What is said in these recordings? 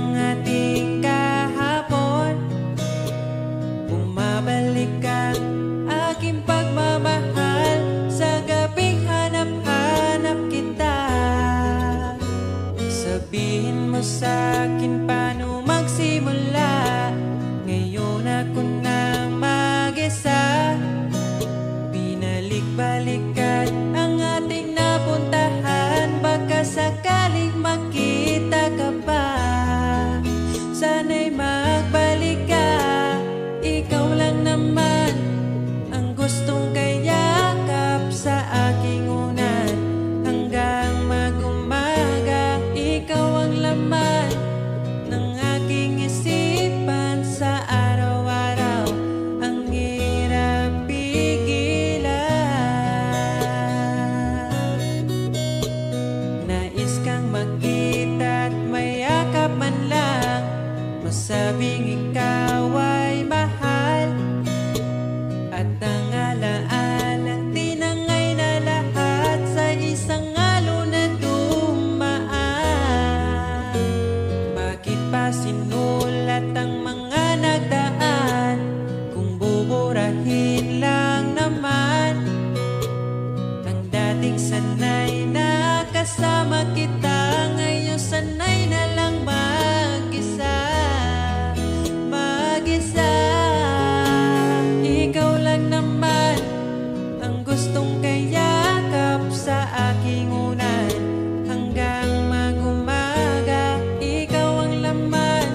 ng ating kahapon. Bumabalik ang aking pagmamahal sa gabing hanap-hanap kita. Sabihin mo sa'kin paano magsimula. Ngayon ako na mag-isa. Binalik-balikan ang ating napuntahan. Baka sakaling makita ka pa. Sana'y magbalik ka. Ikaw lang naman ang gustong kayakap sa aking unan. Hanggang mag-umaga, ikaw ang laman ng aking isipan sa araw-araw. Ang hirap pigilan. Nais kang makita at mayakap man lang. Masabing ikaw ay mahal. At ang alaalang tinangay na lahat sa isang alon na dumaan. Bakit pa sinulat ang mga nagdaan kung buburahin lang naman ang dating sanay na kasama kita? Ngayon sanay na lang mag-isa. Mag-isa. Ikaw lang naman ang gustong kayakap sa aking unan. Hanggang mag-umaga, ikaw ang laman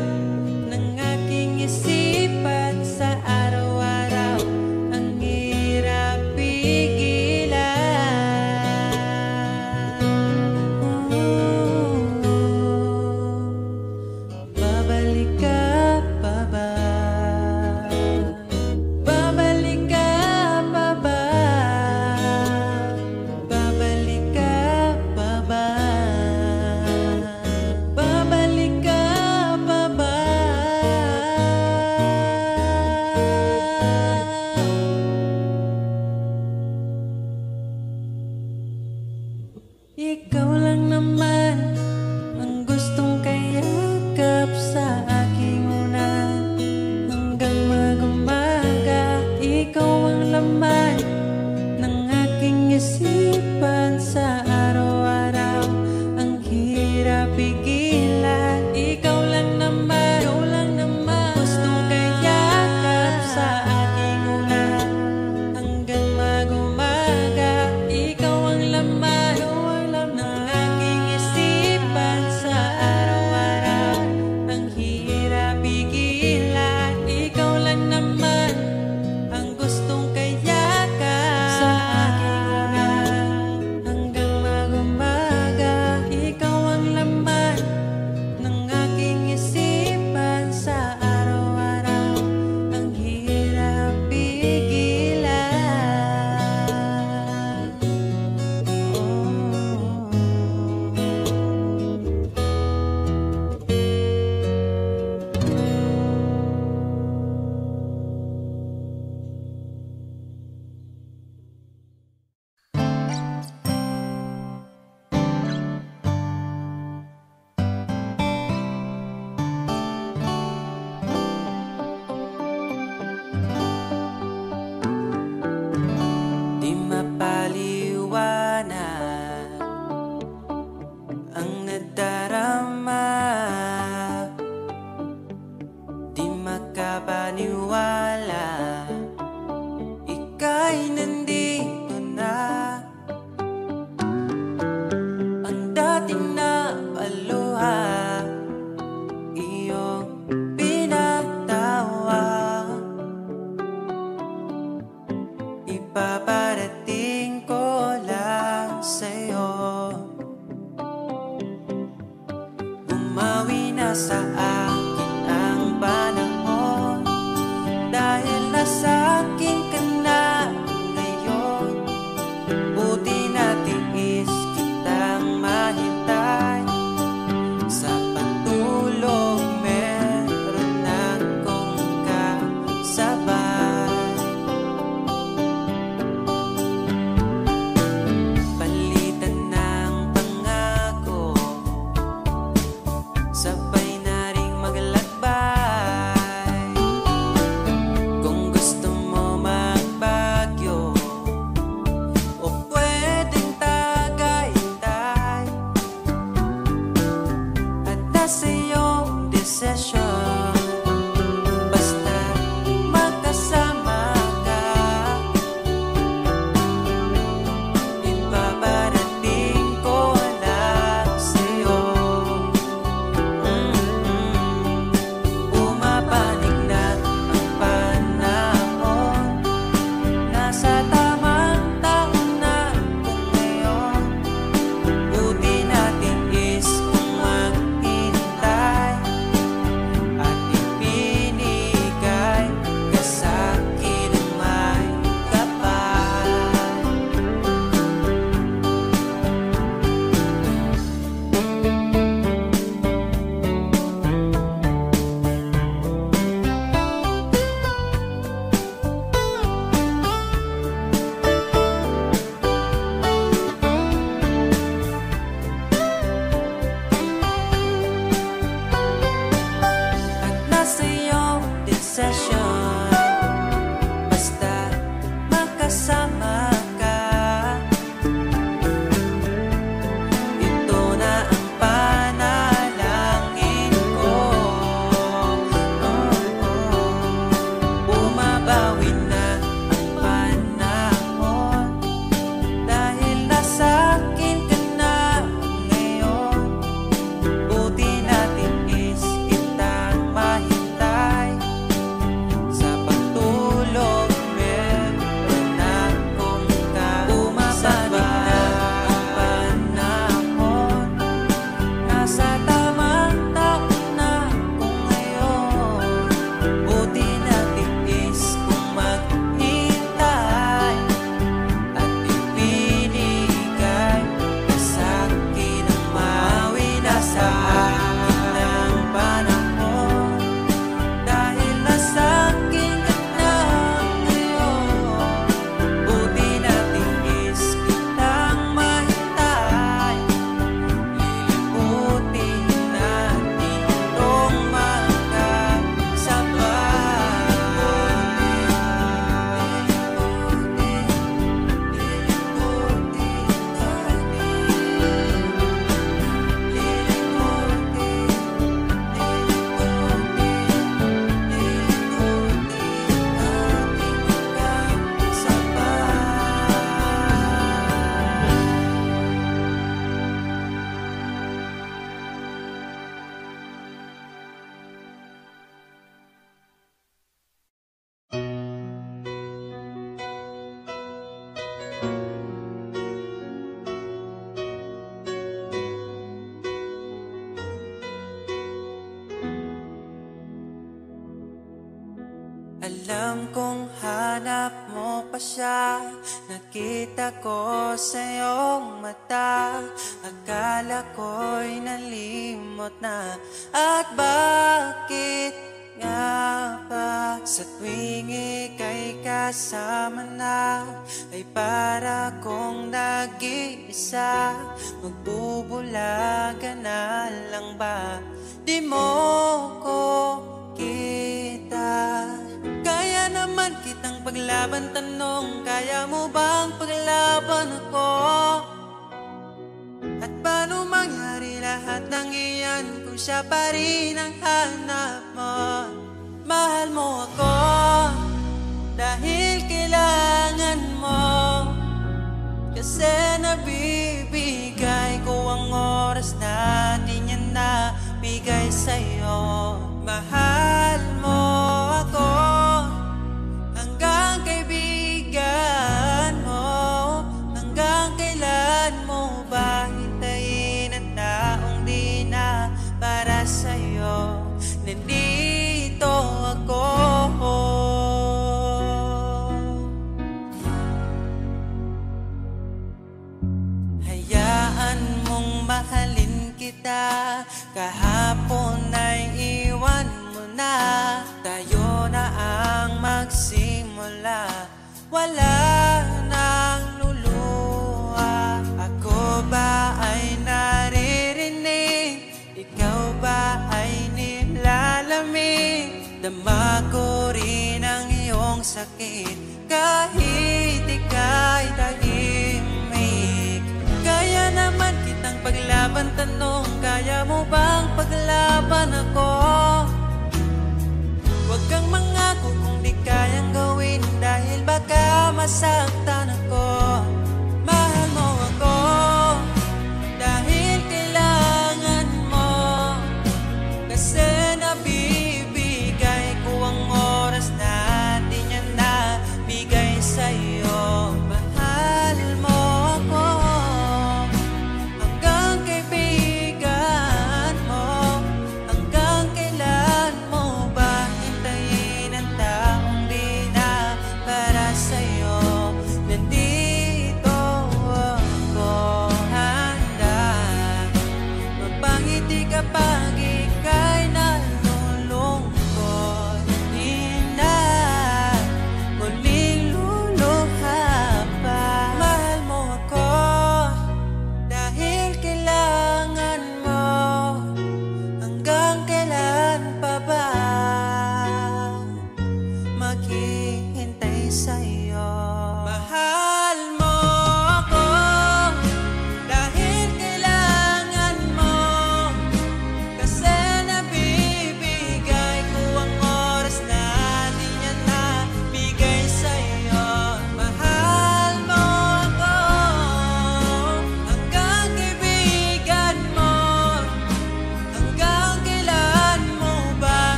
Alam kong hanap mo pa siya, nakita ko sa iyong mata. Akala ko'y nalimot na, at bakit nga ba sa tuwing ika'y kasama na, ay para kong nag-iisa. Magbubulaga na lang ba, di mo ko kita? Kaya naman kitang paglaban, tanong, kaya mo bang paglaban ako? At paano mangyari lahat ng iyan kung siya pa rin ang hanap mo? Mahal mo ako dahil kailangan mo, kasi nabibigay ko ang oras natin, yan na bigay sa'yo. Mahal mo ako hanggang kaibigan mo. Hanggang kailan mo ba hintayin ang taong di na para sa'yo? Nandito ako. Hayaan mong mahalin kita, kahapon ay iwan mo na. Tayo na ang magsimula, wala nang luluha. Ako ba ay naririnig, ikaw ba ay nilalamig? Dama ko rin ang iyong sakit kahit ika'y tahimik. Kaya naman kitang paglaban, tanong, kaya mo bang paglaban ako? Huwag kang mangako kung di kayang gawin, dahil baka masaktan ako. Mahal mo ako dahil kailangan mo, kasi nabibigay ko ang oras natin, yan na bigay sa'yo. Mahal mo ako hanggang kaibigan mo. Hanggang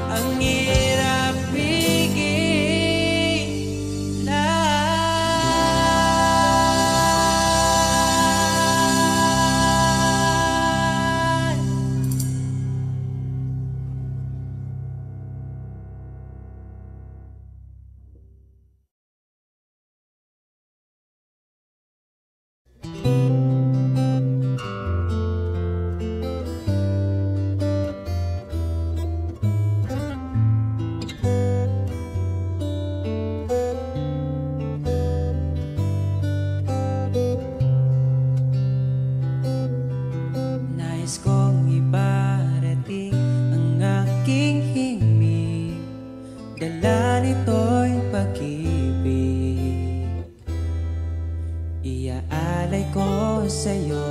Ang hirap pigilan. Nais kong ibarating ang aking himig, dala nito'y pag-ibig. Iaalay ko sa'yo,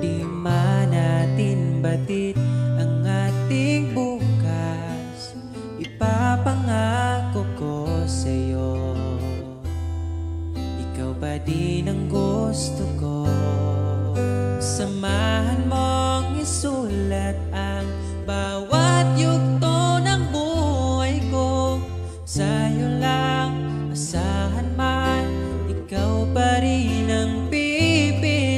di man natin batid ang ating bukas. Ipapangako ko sa'yo, ikaw pa din ang gusto ko. Samahan mong isulat ang bawat yugto ng buhay ko. Sa'yo lang asahan man, ikaw pa rin ang pipiliin.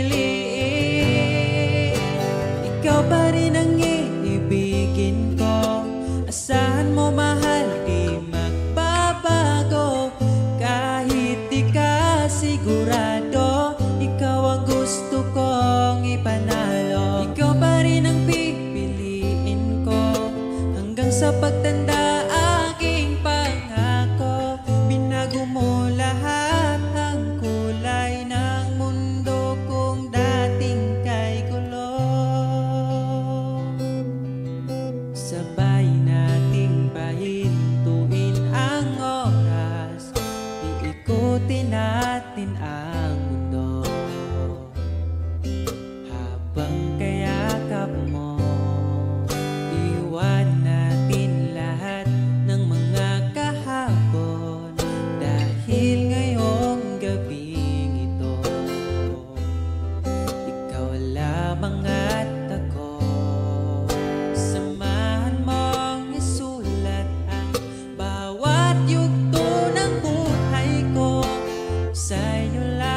Ikaw pa rin ang iibigin ko. Asahan mo mahal, di magbabago. Kahit di ka sigurado, ikaw ang gusto kong ipanalo. Ikaw pa rin ang pipiliin ko hanggang sa pagtanda. Aking pangako, binago mo lahat ang kulay ng mundo kong dating kay gulo. Sabay nating pahintuin ang oras, iikutin natin ang mundo. Habang kayakap mo, iwan natin lahat ng mga kahapon. Dahil ngayong gabing ito, ikaw lamang at ako. Samahan mong isulat ang bawat yugto ng buhay ko. Sa'yo lang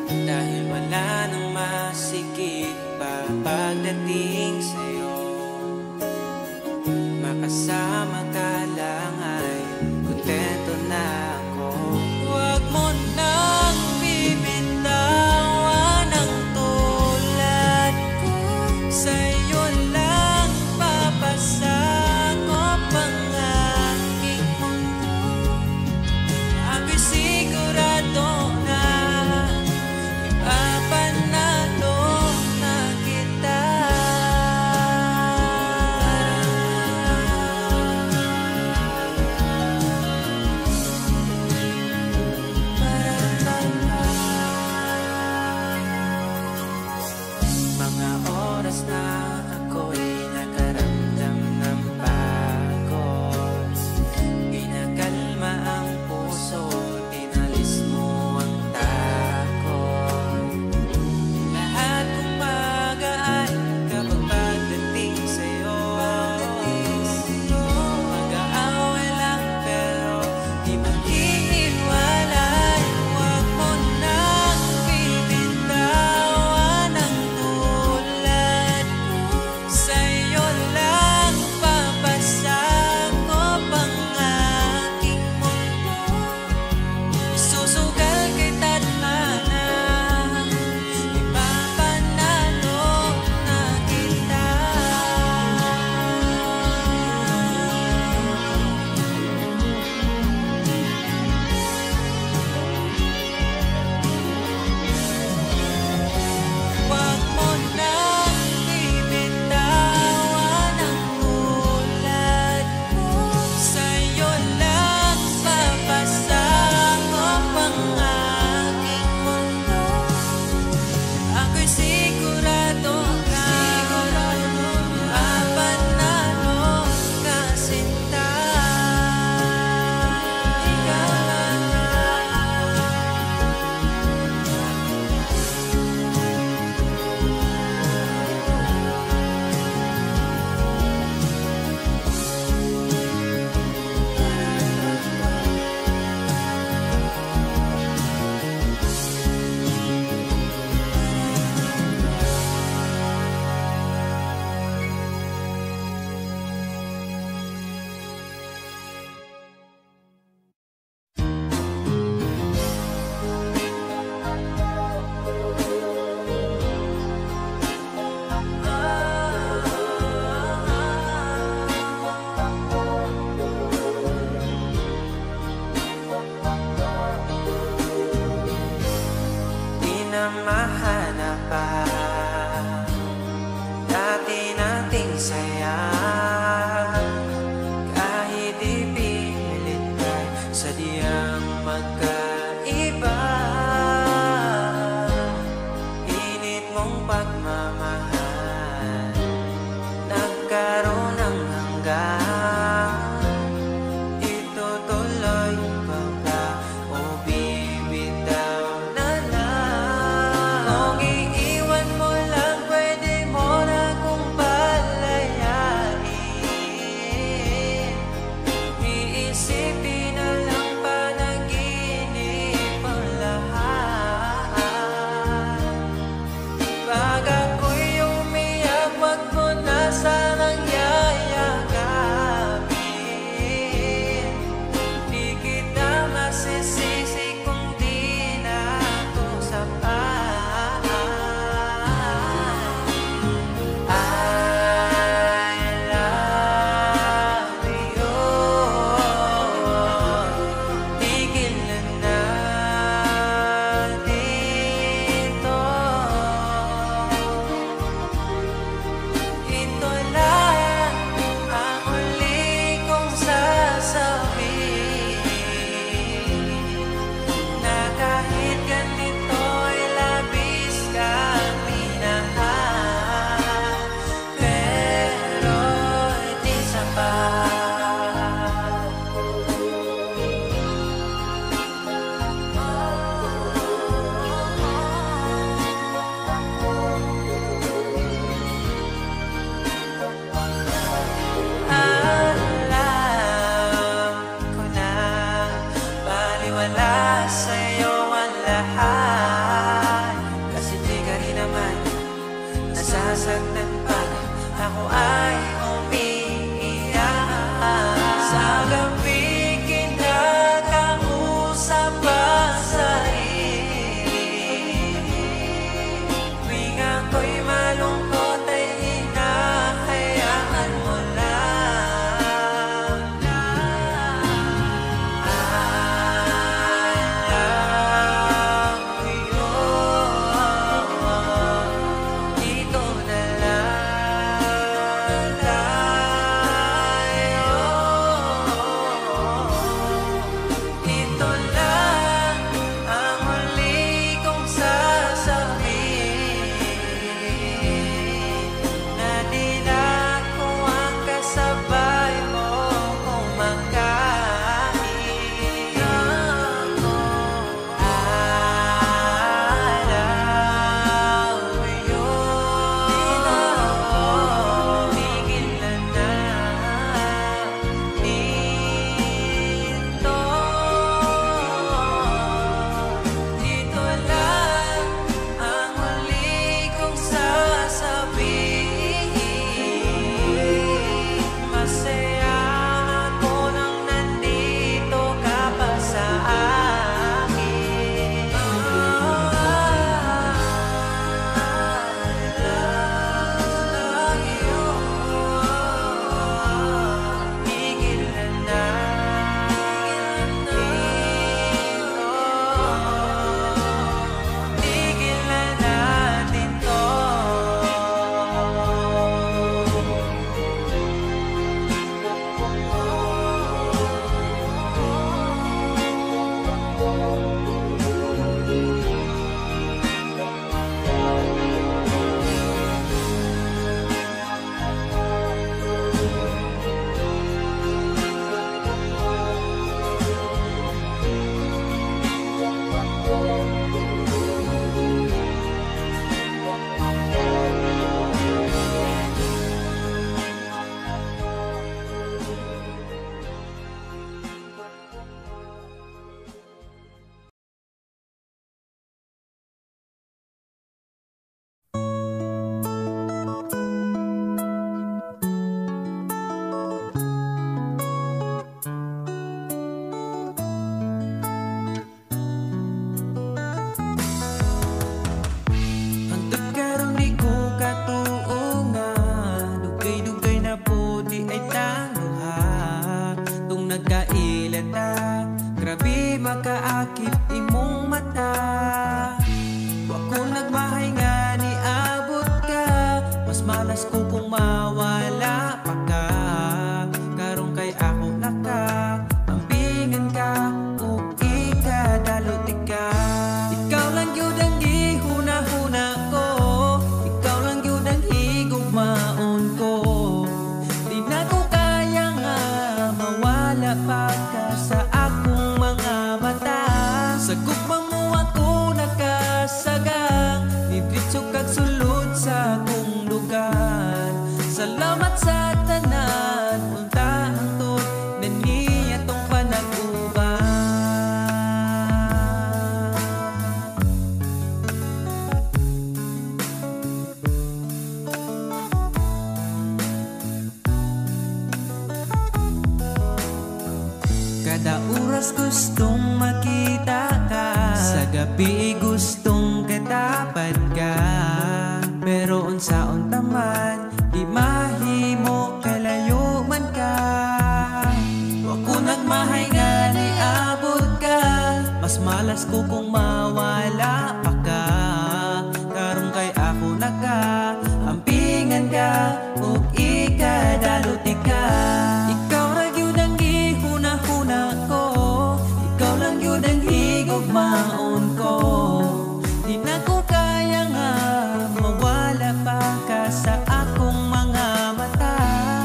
Dahil wala nang masigit pa pagdating sa'yo. Makasama ka lang ay kontento na ako. Huwag mo nang bibitawan ang tulad ko. Sa'yo lang papasakop ang aking mundo. Ako'y sigurado na ipapanalo na kita. Mga oras na ako'y nakaramdam ng pagod, pinakalma ang puso, tinalis mo ang takot. Lahat gumagaan kapag pagdating sa'yo. Mag-aaway lang pero di mag-iiwalay. Huwag mo nang bibitawan ang tulad ko. Sa'yo lang papasakop ang aking mundo. Susugal kita't mana, ipapanalo na kita. Huwag mo nang bibitawan ang tulad ko. Sa'yo lang papasakop ang aking mundo. Ako'y sigurado ka, mapanalo ka sinta. Ikaw lang. Di na mahanap pa dati nating saya. Kahit ipilit ay sadyang magkaiba. Init mong pagmamahal nagkaroon ng hanggan. Itutuloy pa ba o bibitaw na lang? Kung iiwan mo lang, pwede mo na kung palayain. Iisipin na lang panaginip ang lahat. Pag ako'y umiyak, wag mo na sanang yayagapin. Di kita masisisi kung di na ako sapat. I love you. Tigil na natin to. Ito lang ang huli kong sasabihin, na kahit ganito'y labis kang minahal, pero di sapat. Alam ko na baliwala sa'yo ang lahat. nasaktan pag ako ay umiiyak. Sa gabi kinakausap pa sarili, tuwing ako'y malungkot ay hinahayaan mo lang. I love you. Dito na lang tayo. Ito lang ang huli kong sasabihin, na di na ako ang kasabay mo kumakain. Ako, I love you. Tigil na dito. Dito lang ang huli kong sasabihin. Masaya ako nang nandito ka pa sa akin. I love you. Tigil na dito. Tigil na natin to. Hantod karong di ko katuunga, dugay-dugay na puti ay tangluha. Tung nagkailan na, grabe makaakit imong mata. Wa ko nagmahay nga ni abot ka, mas malas ko kung mawala pa ka. Karong kay ako naka, ambingan ka, ug ikadalot ka. Ikaw lang yun ang gihuna-huna ko, ikaw lang yun ang higugmaon ko. Di na ko kaya nga mawala pa ka sa akong mga mata. Sa gugma mo ako nakasagang, nidritso kag sulod sa akong lugar. Salamat sa tanan, unta hangtod na niya tong panag-uban. Kada oras gustong makita ka, sa gabi gustong katapat ka. Pero unsaon taman, di mahimo kalayo man ka. Wa ko nagmahay nga ni abot ka, mas malas ko kung mawala pa ka. Karong kay ako naka, ampingan ka, ug ikadalot ka. Ikaw ra gyud ang gihuna-huna ko, ikaw lang gyud ang higugmaon ko. Di na ko kaya nga mawala pa ka sa akong mga mata.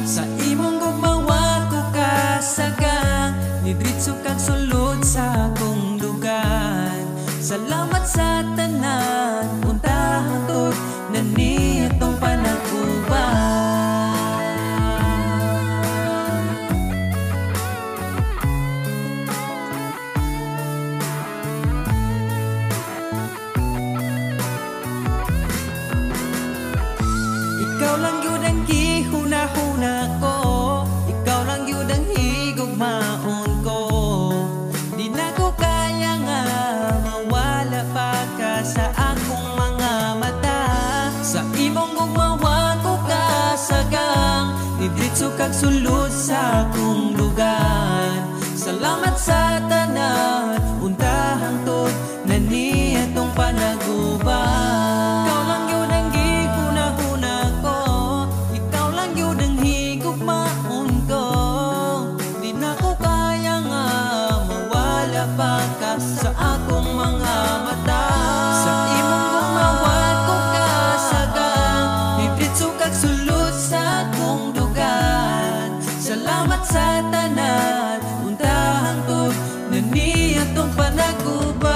Sa imong gugmawa ko kasagang, nidritso kag sulod sa akong dugan. Salamat sa tanan, unta hangtod na nitong panag-uban. kag sulod sa akong lugar. Salamat sa tanan, unta hangtod na ni atong panaguban. Ikaw lang yun ang gihuna-huna ko, ikaw lang yun ang higugmaon ko. Di na ko kaya nga mawala pa ka sa akong mga mata. Sa imong gumawat ko kasagang, bibitso kag sulod sa akong dugan. Salamat sa tanan, unta hangtod na ni atong panaguban.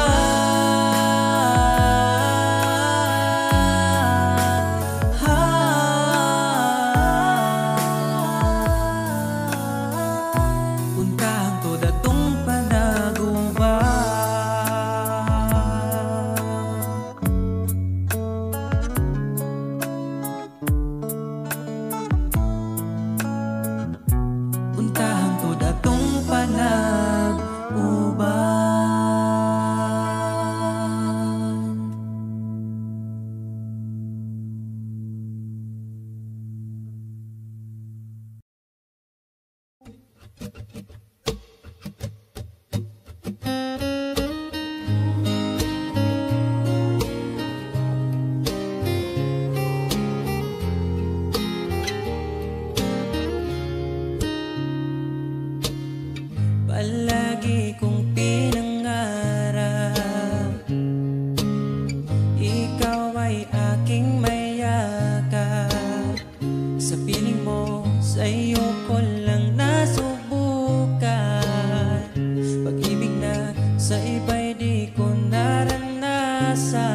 Unta hangtod atong panaguban. Unta hangtod atong panaguban. Palagi kong pinangarap, ikaw ay aking mayakap. Sa piling mo, sa iyo ko lang nasubukan. Pag-ibig na sa iba'y di ko naranasan.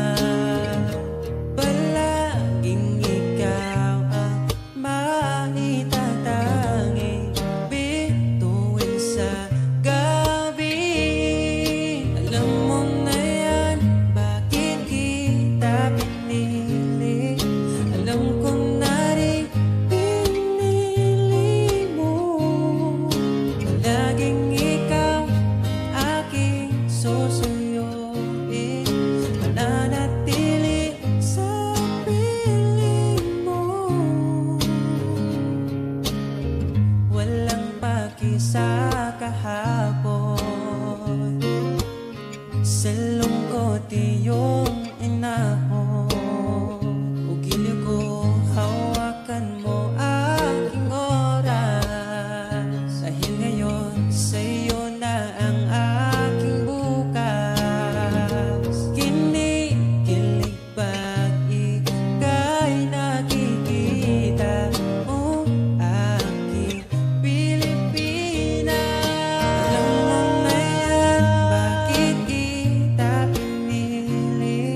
Palaging ikaw ang maitatanging bituin sa gabi. Alam mo na yan, bakit kita pinili? Alam ko na rin pinili mo. Palaging ikaw aking susuyuin, mananatili sa piling mo. Walang paki sa kahapon, sa lungkot iyong inahon. Ugiliw ko, hawakan mo aking oras. Dahil ngayon sa iyo na ang aking bukas. Kinikilig pag ika'y nakikita mo, aking Pilipinas. Alam mo na yan, bakit kita pinili?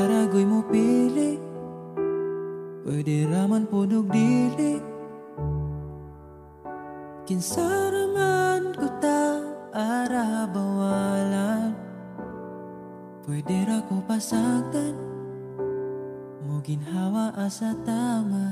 daragoy mo pili, pwede raman punog dili. Kinsa raman ko ta arabawalan, pwede ra ko pasagdan, mo ginhawa asa taman.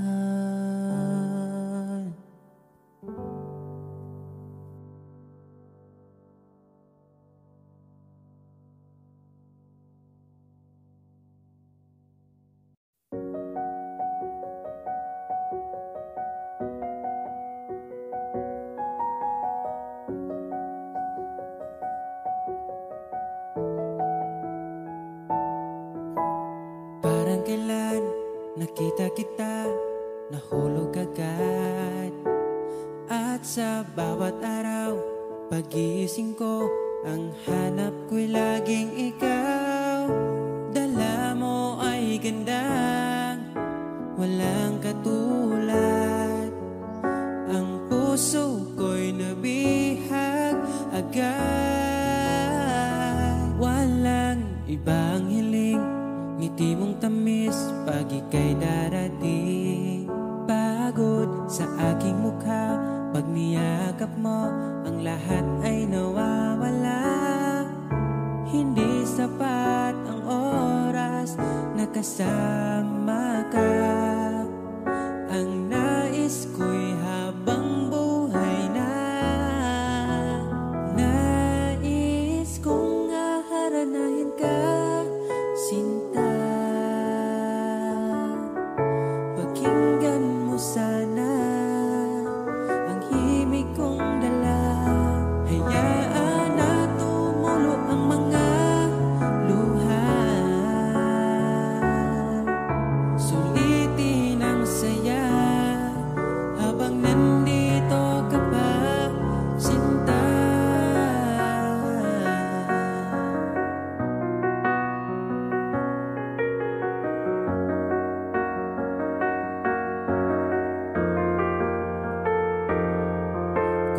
Parang kailan nakita kita, nahulog agad. At sa bawat araw, pagising ko, ang hanap ko'y laging ikaw. Dala mo ay gandang, walang katulad. Ang puso ko'y nabihag agad. Walang ibang hiling, ngiti mong tamis pag ika'y darating. Pagod sa aking mukha, pag niyakap mo, ang lahat ay nawawala. Hindi sapat ang oras na kasama ka. Ang nais ko'y habang buhay na. Nais kong aharanahin ka, sinta. Pakinggan mo sana ang himig kong dala. Hayaan na tumulo ang mga luha. Sulitin ang saya habang nandito ka pa, sinta.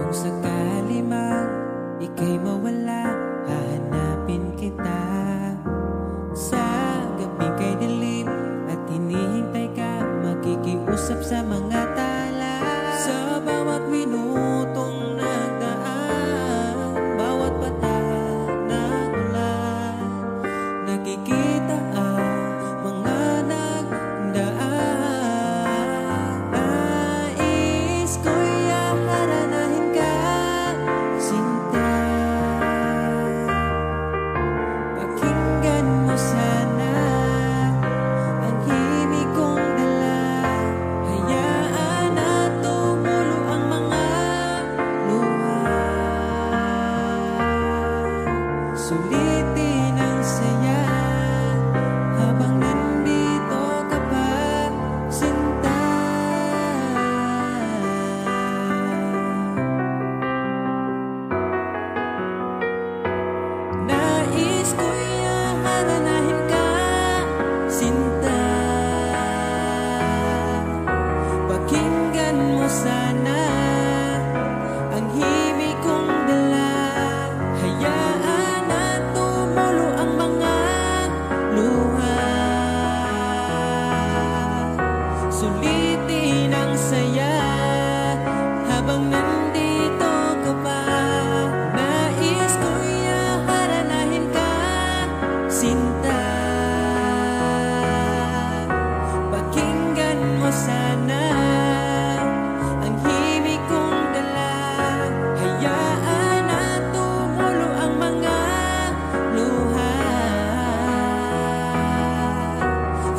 Kung sakali man ika'y mawala, hahanapin kita. Sa gabing kay dilim at hinihintay ka, makikiusap sa mga tala. Sa bawat minutong nagdaan, bawat patak ng ulan, nakikita ang mga nagdaan. Nais ko'y aharanahin ka, sinta. Pakinggan mo sana ang himig kong dala. Hayaan na tumulo ang mga luha. Sulitin ang saya habang nandito ka pa, sinta. Nais ko'y aharanahin ka, sinta. Pakinggan mo sana ang himig kong dala. Hayaan na tumulo ang mga luha. Sulitin ang saya habang nandito ka pa. Nais ko'y aharanahin ka, sinta. Pakinggan mo sana ang himig kong dala. Hayaan na tumulo ang mga luha.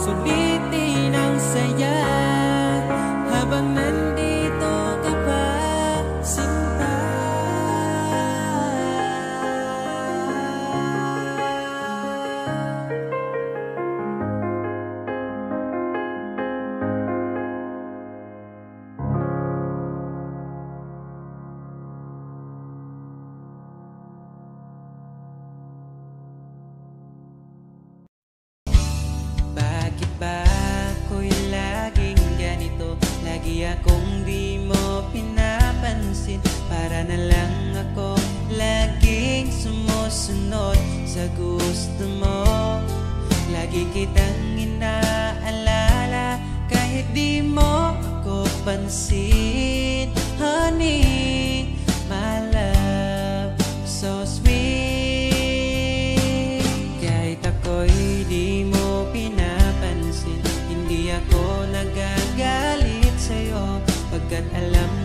Sulitin ang saya habang nandito ka pa, sinta. Bakit ba ako'y laging ganito? Lagi akong di mo pinapansin. Para na lang ako laging sumusunod sa gusto mo. Lagi kitang inaalala kahit di mo ako pansin. Honey, my love, so sweet. Kahit ako'y di mo pinapansin, hindi ako nagagalit sa'yo, pagkat alam